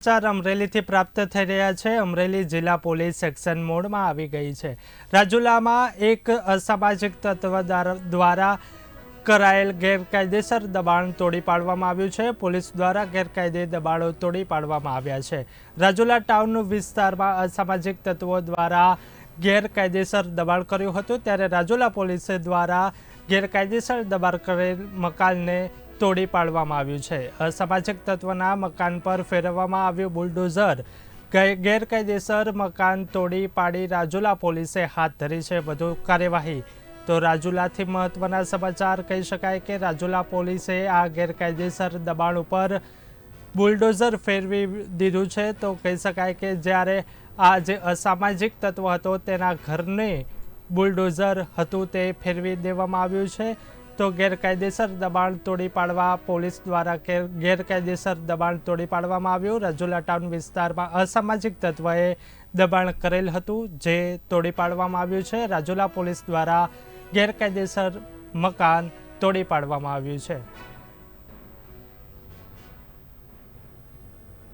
સમાચાર અમરેલીથી પ્રાપ્ત થઈ રહ્યા છે। અમરેલી જિલ્લા પોલીસ એક્શન મોડમાં આવી ગઈ છે। રાજુલામાં એક અસામાજિક તત્વ દ્વારા કરાયેલ ગેરકાયદેસર દબાણ તોડી પાડવામાં આવ્યું છે। પોલીસ દ્વારા ગેરકાયદે દબાણો તોડી પાડવામાં આવ્યા છે। રાજુલા ટાઉન વિસ્તારમાં અસામાજિક તત્વો દ્વારા ગેરકાયદેસર દબાણ કર્યું હતું, ત્યારે રાજુલા પોલીસ દ્વારા ગેરકાયદેસર દબાણ કરેલ મકાનને તોડી પાડવામાં આવ્યું છે। અસામાજિક તત્વના મકાન પર ફેરવવામાં આવ્યું બુલડોઝર। ગેરકાયદેસર મકાન તોડી પાડી રાજુલા પોલીસે હાથ ધરી છે વધુ કાર્યવાહી। તો રાજુલાથી મહત્વના સમાચાર કહી શકાય કે રાજુલા પોલીસે આ ગેરકાયદેસર દબાણ ઉપર બુલડોઝર ફેરવી દીધું છે। તો કહી શકાય કે જ્યારે આ જે અસામાજિક તત્વ હતો તેના ઘરને બુલડોઝર હતું તે ફેરવી દેવામાં આવ્યું છે। તો ગેરકાયદેસર દબાણ તોડી પાડવા પોલીસ દ્વારા ગેરકાયદેસર દબાણ તોડી પાડવામાં આવ્યું। રાજુલા ટાઉન વિસ્તારમાં અસામાજિક તત્વએ દબાણ કરેલ હતું, જે તોડી પાડવામાં આવ્યું છે। રાજુલા પોલીસ દ્વારા ગેરકાયદેસર મકાન તોડી પાડવામાં આવ્યું છે।